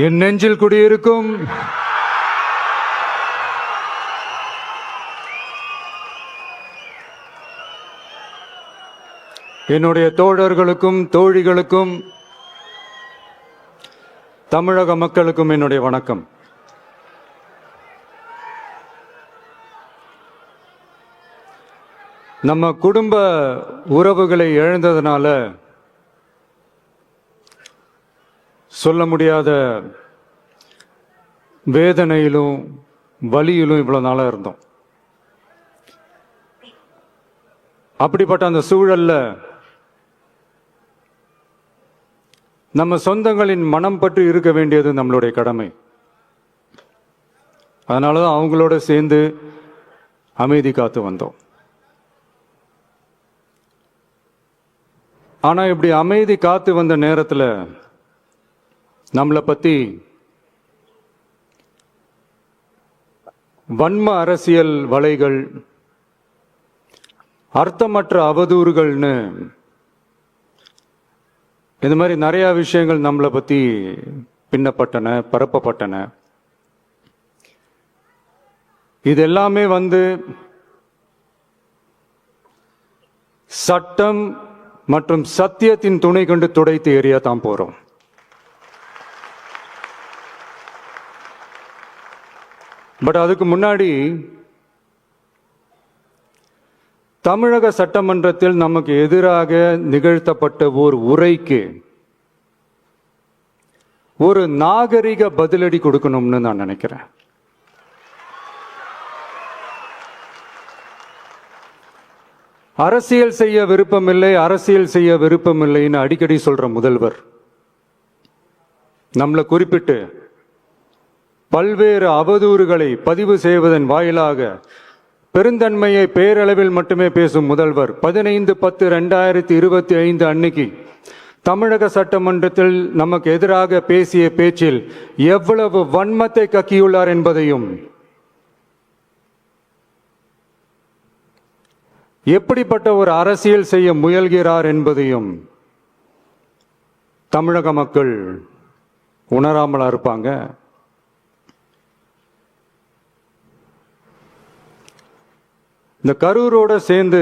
என் நெஞ்சில் குடியிருக்கும் என்னுடைய தோழர்களுக்கும் தோழிகளுக்கும் தமிழக மக்களுக்கும் என்னுடைய வணக்கம். நம்ம குடும்ப உறவுகளை இழந்ததுனால சொல்ல முடியாத வேதனையிலும் வலியிலும் இவ்வளவு நாளா இருந்தோம். அப்படிப்பட்ட அந்த சூழல்ல நம்ம சொந்தங்களின் மனம் பற்றி இருக்க வேண்டியது நம்மளுடைய கடமை. அதனாலதான் அவங்களோட சேர்ந்து அமைதி காத்து வந்தோம். ஆனா இப்படி அமைதி காத்து வந்த நேரத்துல நம்மளை பத்தி வன்ம அரசியல் வலைகள், அர்த்தமற்ற அவதூறுகள்னு இந்த மாதிரி நிறைய விஷயங்கள் நம்மளை பத்தி பின்னப்பட்டன, பரப்பப்பட்டன. இது எல்லாமே சட்டம் மற்றும் சத்தியத்தின் துணை கொண்டு துடைத்து எறியத்தான் போறோம். பட் அதுக்கு முன்னாடி தமிழக சட்டமன்றத்தில் நமக்கு எதிராக நிகழ்த்தப்பட்ட ஒரு உரைக்கு ஒரு நாகரிக பதிலடி கொடுக்கணும்னு நான் நினைக்கிறேன். அரசியல் செய்ய விருப்பமில்லை, அரசியல் செய்ய விருப்பமில்லைன்னு அடிக்கடி சொல்ற முதல்வர் நம்மளை குறிப்பிட்டு பல்வேறு அவதூறுகளை பதிவு செய்வதன் வாயிலாக பெருந்தன்மையை பேரளவில் மட்டுமே பேசும் முதல்வர் 15/10/2025 அன்னைக்கு தமிழக சட்டமன்றத்தில் நமக்கு எதிராக பேசிய பேச்சில் எவ்வளவு வன்மத்தை கக்கியுள்ளார் என்பதையும், எப்படிப்பட்ட ஒரு அரசியல் செய்ய முயல்கிறார் என்பதையும் தமிழக மக்கள் உணராமலா இருப்பாங்க. இந்த கரூரோட சேர்ந்து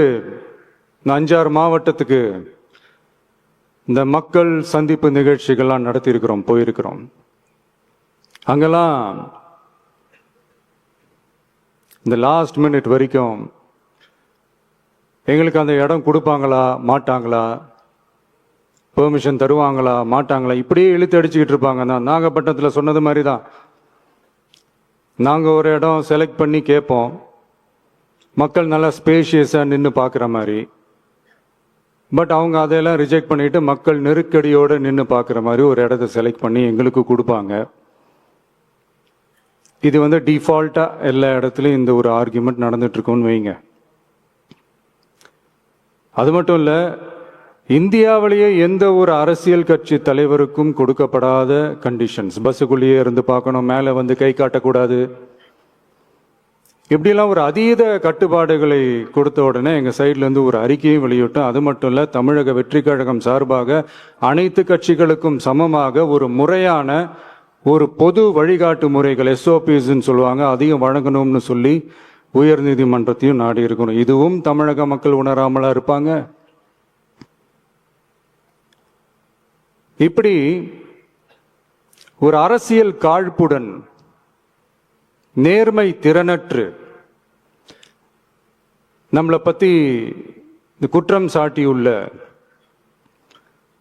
5-6 மாவட்டத்துக்கு இந்த மக்கள் சந்திப்பு நிகழ்ச்சிகள்லாம் நடத்தியிருக்கிறோம், போயிருக்கிறோம். அங்கெல்லாம் இந்த லாஸ்ட் மினிட் வரைக்கும் எங்களுக்கு அந்த இடம் கொடுப்பாங்களா மாட்டாங்களா, பெர்மிஷன் தருவாங்களா மாட்டாங்களா, இப்படியே இழுத்து அடிச்சுக்கிட்டு இருப்பாங்க. நாகப்பட்டினத்தில் சொன்னது மாதிரி தான். நாங்கள் ஒரு இடம் செலக்ட் பண்ணி கேட்போம், மக்கள் நல்லா ஸ்பேஷியஸாக நின்று பார்க்குற மாதிரி. பட் அவங்க அதையெல்லாம் ரிஜெக்ட் பண்ணிட்டு மக்கள் நெருக்கடியோடு நின்று பார்க்குற மாதிரி ஒரு இடத்த செலக்ட் பண்ணி எங்களுக்கு கொடுப்பாங்க. இது டிஃபால்ட்டாக எல்லா இடத்துலையும் இந்த ஒரு ஆர்கியூமெண்ட் நடந்துட்டு இருக்கும்னு வைங்க. அது மட்டும் இல்லை, இந்தியாவிலேயே எந்த ஒரு அரசியல் கட்சி தலைவருக்கும் கொடுக்கப்படாத கண்டிஷன்ஸ். பஸ்ஸுக்குள்ளேயே இருந்து பார்க்கணும், மேலே கை காட்டக்கூடாது, இப்படிலாம் ஒரு அதீத கட்டுப்பாடுகளை கொடுத்த உடனே எங்கள் சைட்லேருந்து ஒரு அறிக்கையும் வெளியிட்டோம். அது மட்டும் இல்லை, தமிழக வெற்றி கழகம் சார்பாக அனைத்து கட்சிகளுக்கும் சமமாக ஒரு முறையான ஒரு பொது வழிகாட்டு முறைகள், SOPஸ்ன்னு சொல்லுவாங்க, அதையும் வழங்கணும்னு சொல்லி உயர் நீதிமன்றத்தையும் நாடி இருக்கணும். இதுவும் தமிழக மக்கள் உணராமலா இருப்பாங்க. இப்படி ஒரு அரசியல் காழ்ப்புடன், நேர்மை திறனற்று நம்மளை பத்தி குற்றம் சாட்டியுள்ள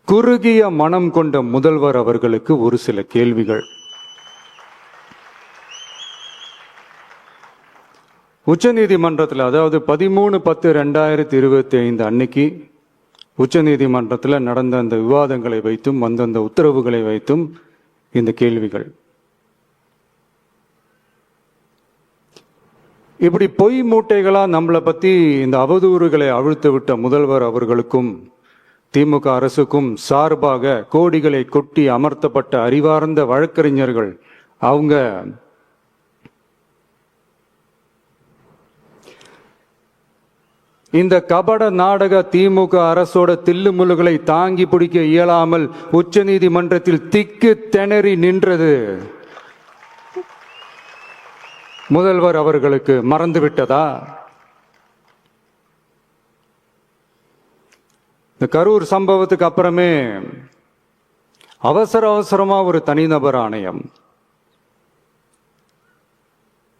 குறுகிய மனம் கொண்ட முதல்வர் அவர்களுக்கு ஒரு சில கேள்விகள். உச்ச நீதிமன்றத்தில், அதாவது 13/10/2025 அன்னைக்கு உச்ச நீதிமன்றத்தில் நடந்த அந்த விவாதங்களை வைத்தும் வந்த உத்தரவுகளை வைத்தும் இந்த கேள்விகள். இப்படி பொய் மூட்டைகளா நம்மளை பத்தி இந்த அவதூறுகளை அவிழ்த்து விட்ட முதல்வர் அவர்களுக்கும் திமுக அரசுக்கும் சார்பாக கோடிகளை கொட்டி அமர்த்தப்பட்ட அறிவார்ந்த வழக்கறிஞர்கள் அவங்க இந்த கபட நாடக திமுக அரசோட தில்லுமுல்லுகளை தாங்கி பிடிக்க இயலாமல் உச்ச நீதிமன்றத்தில் திக்கு திணறி நின்றது முதல்வர் அவர்களுக்கு மறந்துவிட்டதா? இந்த கரூர் சம்பவத்துக்கு அப்புறமே அவசரமா ஒரு தனிநபர் ஆணையம்,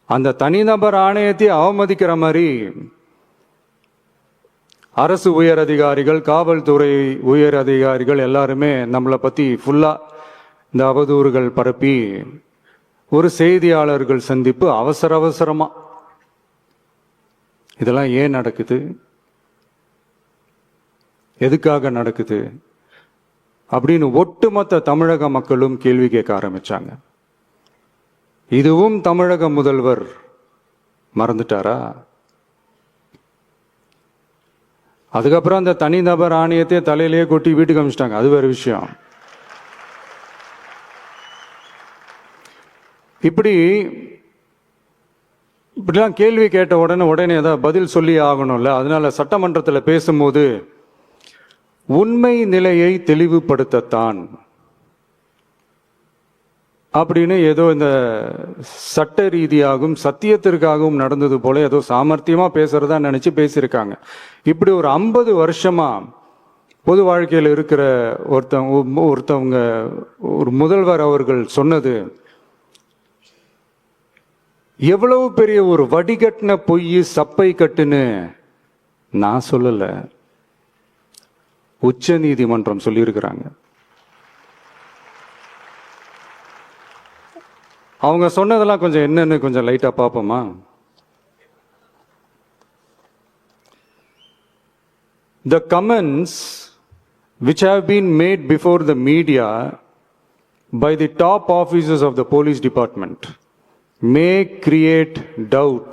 அந்த தனிநபர் ஆணையத்தை அவமதிக்கிற மாதிரி அரசு உயர் அதிகாரிகள், காவல்துறை உயர் அதிகாரிகள் எல்லாருமே நம்மளை பத்தி ஃபுல்லா இந்த அவதூறுகள் பரப்பி ஒரு செய்தியாளர்கள் சந்திப்பு அவசரமா. இதெல்லாம் ஏன் நடக்குது? எதுக்காக நடக்குது அப்படின்னு ஒட்டுமொத்த தமிழக மக்களும் கேள்வி கேட்க ஆரம்பிச்சாங்க. இதுவும் தமிழக முதல்வர் மறந்துட்டாரா? அதுக்கப்புறம் அந்த தனிநபர் ஆணையத்தை தலையிலேயே கொட்டி வீட்டுக்கு அனுப்பிச்சிட்டாங்க. அது வேற விஷயம். இப்படிலாம் கேள்வி கேட்ட உடனே ஏதாவது பதில் சொல்லி ஆகணும்ல. அதனால சட்டமன்றத்தில் பேசும்போது உண்மை நிலையை தெளிவுபடுத்தத்தான் அப்படின்னு ஏதோ இந்த சட்ட ரீதியாகவும் சத்தியத்திற்காகவும் நடந்தது போல ஏதோ சாமர்த்தியமா பேசுறதா நினைச்சு பேசியிருக்காங்க. இப்படி ஒரு 50 வருஷமா பொது வாழ்க்கையில் இருக்கிற ஒருத்தவங்க ஒரு முதல்வர் அவர்கள் சொன்னது எவ்வளவு பெரிய ஒரு வடிகட்டின பொய், சப்பை கட்டுன்னு நான் சொல்லல, உச்ச நீதிமன்றம் சொல்லியிருக்கிறாங்க. அவங்க சொன்னதெல்லாம் கொஞ்சம் என்னன்னு கொஞ்சம் லைட்டா பார்ப்போமா? The comments which have been made before the media by the top officers of the police department may create doubt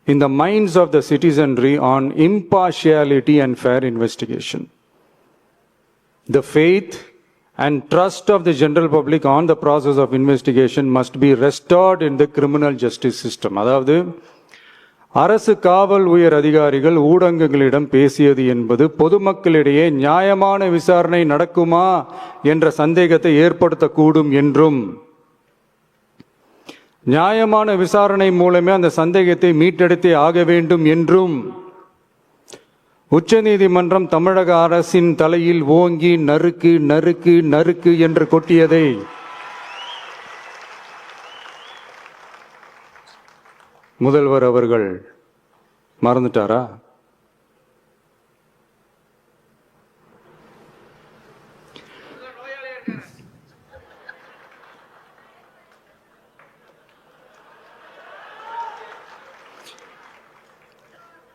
in the minds of the citizenry on impartiality and fair investigation. The faith and trust of the general public on the process of investigation must be restored in the criminal justice system. அதாவது அரசு காவல் உயர் அதிகாரிகள் ஊடகங்களிடம் பேசியது என்பது பொதுமக்களிடையே நியாயமான விசாரணை நடக்குமா என்ற சந்தேகத்தை ஏற்படுத்தக்கூடும் என்றும், நியாயமான விசாரணை மூலமே அந்த சந்தேகத்தை மீட்டெடுத்தே ஆக வேண்டும் என்றும் உச்ச நீதிமன்றம் தமிழக அரசின் தலையில் ஓங்கி நறுக்கு நறுக்கு நறுக்கு என்று கொட்டியதை முதல்வர் அவர்கள் மறந்துட்டாரா?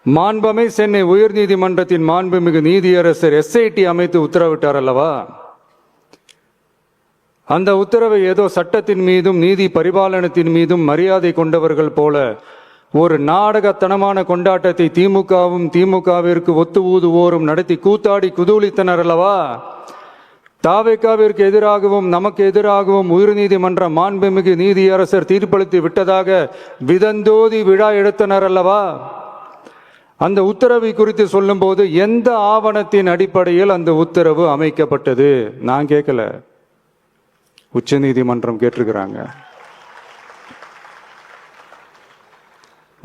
மாண்புமை சென்னை உயர் நீதிமன்றத்தின் மாண்புமிகு நீதியரசர் SIT அமைத்து உத்தரவிட்டார் அல்லவா? அந்த உத்தரவை ஏதோ சட்டத்தின் மீதும் நீதி பரிபாலனத்தின் மீதும் மரியாதை கொண்டவர்கள் போல ஒரு நாடகத்தனமான கொண்டாட்டத்தை திமுகவிற்கு ஒத்து ஊதுவோரும் நடத்தி கூத்தாடி குதூளித்தனர் அல்லவா? தாவேகாவிற்கு எதிராகவும் நமக்கு எதிராகவும் உயர்நீதிமன்ற மாண்புமிகு நீதியரசர் தீர்ப்பளித்து விட்டதாக விதந்தோதி விழா எடுத்தனர் அல்லவா? அந்த உத்தரவை குறித்து சொல்லும் போது எந்த ஆவணத்தின் அடிப்படையில் அந்த உத்தரவு அமைக்கப்பட்டது? நான் கேட்கல, உச்ச நீதிமன்றம் கேட்டிருக்கிறாங்க.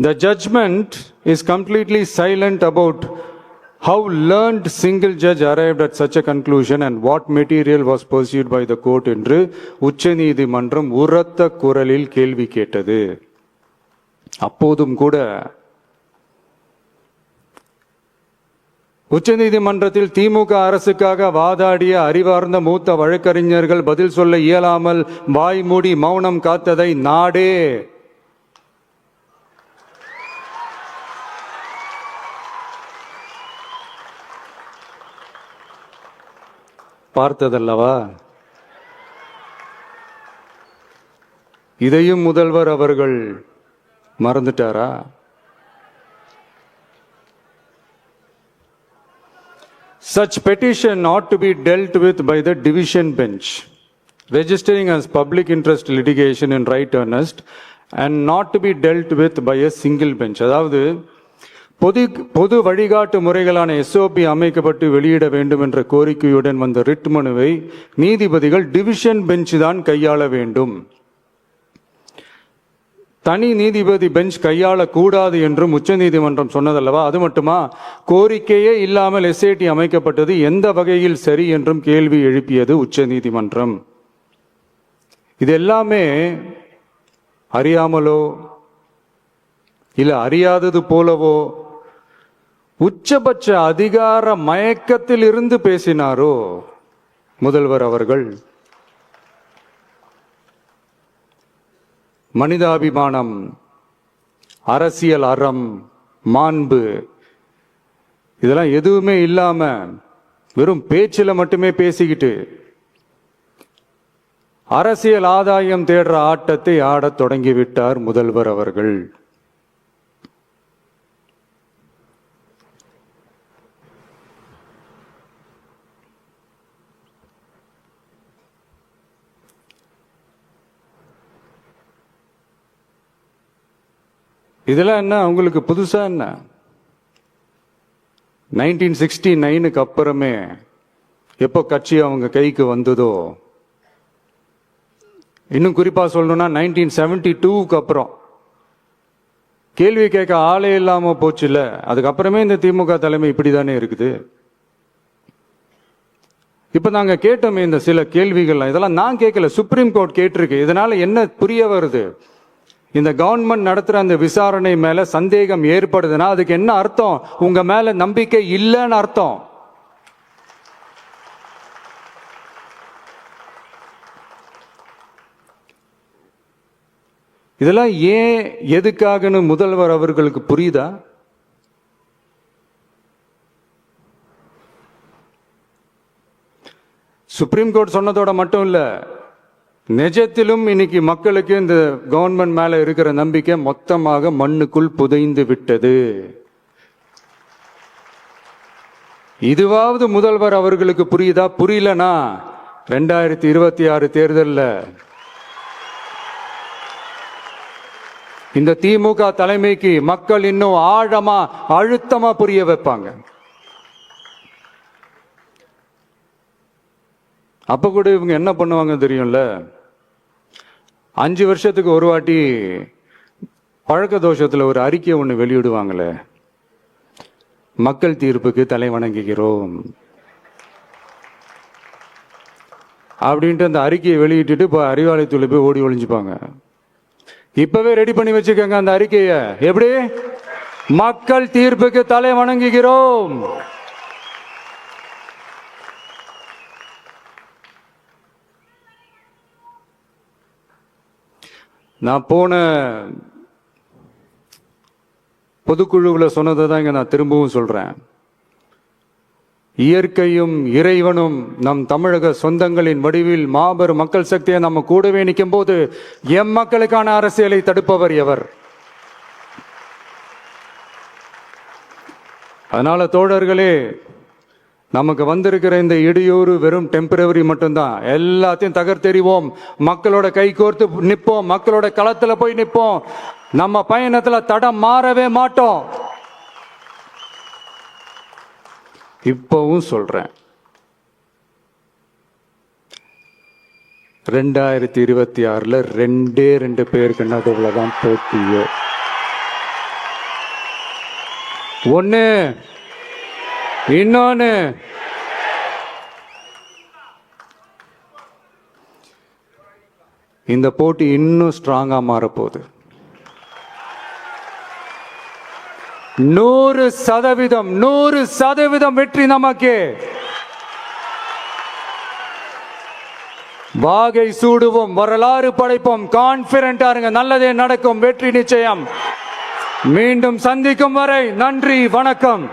The judgment is completely silent about how learned single judge arrived at such a conclusion and what material was pursued by the court என்று உச்ச நீதிமன்றம் உரத்த குரலில் கேள்வி கேட்டது. அப்போதும் கூட உச்ச நீதிமன்றத்தில் திமுக அரசுக்காக வாதாடிய அறிவார்ந்த மூத்த வழக்கறிஞர்கள் பதில் சொல்ல இயலாமல் வாய் மூடி மௌனம் காத்ததை நாடே பார்த்ததல்லவா? இதையும் முதல்வர் அவர்கள் மறந்துட்டாரா? Such petition ought to be dealt with by the division bench, registering as public interest litigation in right earnest and not to be dealt with by a single bench. அதாவது பொது வழிகாட்டு முறைகளான SOP அமைக்கப்பட்டு வெளியிட வேண்டும் என்ற கோரிக்கையுடன் வந்த ரிட் மனுவை நீதிபதிகள் டிவிஷன் பெஞ்ச் தான் கையாள வேண்டும், தனி நீதிபதி பெஞ்ச் கையாளக்கூடாது என்றும் உச்சநீதிமன்றம் சொன்னதல்லவா? அது மட்டுமா, கோரிக்கையே இல்லாமல் SIT அமைக்கப்பட்டது எந்த வகையில் சரி என்றும் கேள்வி எழுப்பியது உச்சநீதிமன்றம். இது எல்லாமே அறியாமலோ இல்ல அறியாதது போலவோ உச்சபட்ச அதிகார மயக்கத்தில் இருந்து பேசினாரோ முதல்வர் அவர்கள்? மனிதாபிமானம், அரசியல் அறம், மாண்பு இதெல்லாம் எதுவுமே இல்லாம வெறும் பேச்சில் மட்டுமே பேசிக்கிட்டு அரசியல் ஆதாயம் தேடுற ஆட்டத்தை ஆடத் தொடங்கிவிட்டார் முதல்வர் அவர்கள். இதெல்லாம் என்ன உங்களுக்கு புதுசா என்ன? 1969க்கு அப்புறமே எப்போ கட்சி அவங்க கைக்கு வந்ததோ, இன்னும் குறிப்பா சொல்லணும்னா 1972க்கு அப்புறம் கேள்வி கேட்க ஆளே இல்லாம போச்சுல, அதுக்கப்புறமே இந்த திமுக தலைமை இப்படிதானே இருக்குது. இப்ப நாங்க கேட்டோமே இந்த சில கேள்விகள், இதெல்லாம் நான் கேட்கல, சுப்ரீம் கோர்ட் கேட்டிருக்கு. இதனால என்ன புரிய வருது? இந்த கவர்மெண்ட் நடத்துற அந்த விசாரணை மேல சந்தேகம் ஏற்படுதுன்னா அதுக்கு என்ன அர்த்தம்? உங்க மேல நம்பிக்கை இல்லைன்னு அர்த்தம். இதெல்லாம் ஏன் எதுக்காகன்னு முதல்வர் அவர்களுக்கு புரியுதா? சுப்ரீம் கோர்ட் சொன்னதோட மட்டும் இல்ல, நிஜத்திலும் இன்னைக்கு மக்களுக்கு இந்த கவர்மெண்ட் மேல இருக்கிற நம்பிக்கை மொத்தமாக மண்ணுக்குள் புதைந்து விட்டது. இதுவாவது முதல்வர் அவர்களுக்கு புரியுதா? புரியலனா 2026 தேர்தலில் இந்த திமுக தலைமைக்கு மக்கள் இன்னும் ஆழமா அழுத்தமா புரிய வைப்பாங்க. அப்ப கூட இவங்க என்ன பண்ணுவாங்க தெரியும்ல, 5 வருஷத்துக்கு ஒரு வாட்டி பழக்க தோஷத்துல ஒரு அறிக்கை ஒண்ணு வெளியிடுவாங்களே, மக்கள் தீர்ப்புக்கு தலை வணங்குகிறோம் அப்படின்ட்டு அந்த அறிக்கையை வெளியிட்டு இப்போ அறிவாலயத்துல போய் ஓடி ஒளிஞ்சுப்பாங்க. இப்பவே ரெடி பண்ணி வச்சுக்கோங்க அந்த அறிக்கையை. எப்படி? மக்கள் தீர்ப்புக்கு தலை வணங்குகிறோம். நான் போன பொதுக்குழுவில் சொன்னதை தான் இங்க நான் திரும்பவும் சொல்றேன். இயற்கையும் இறைவனும் நம் தமிழக சொந்தங்களின் வடிவில் மாபெரும் மக்கள் சக்தியை நம்ம கூடவே நிற்கும் போது எம் மக்களுக்கான அரசியலை தடுப்பவர் எவர்? அதனால தோழர்களே, நமக்கு வந்திருக்கிற இந்த இடையூறு வெறும் டெம்பரவரி மட்டும்தான். எல்லாத்தையும் தகர்த்தெறிவோம், மக்களோட கை கோர்த்து நிற்போம், மக்களோட களத்துல போய் நிற்போம். நம்ம பயணத்துல தடம் மாறவே மாட்டோம். இப்பவும் சொல்றேன், 2026ல 2 பேருக்கு நடுவில் தான் போட்டியோ. ஒண்ணு, இன்னொன்னு இந்த போட்டி இன்னும் ஸ்ட்ராங்கா மாறப்போகுது. 100% வெற்றி நமக்கு. வாகை சூடுவோம், வரலாறு படைப்போம், கான்பிடென்டா இருங்க, நல்லதே நடக்கும், வெற்றி நிச்சயம். மீண்டும் சந்திக்கும் வரை நன்றி, வணக்கம்.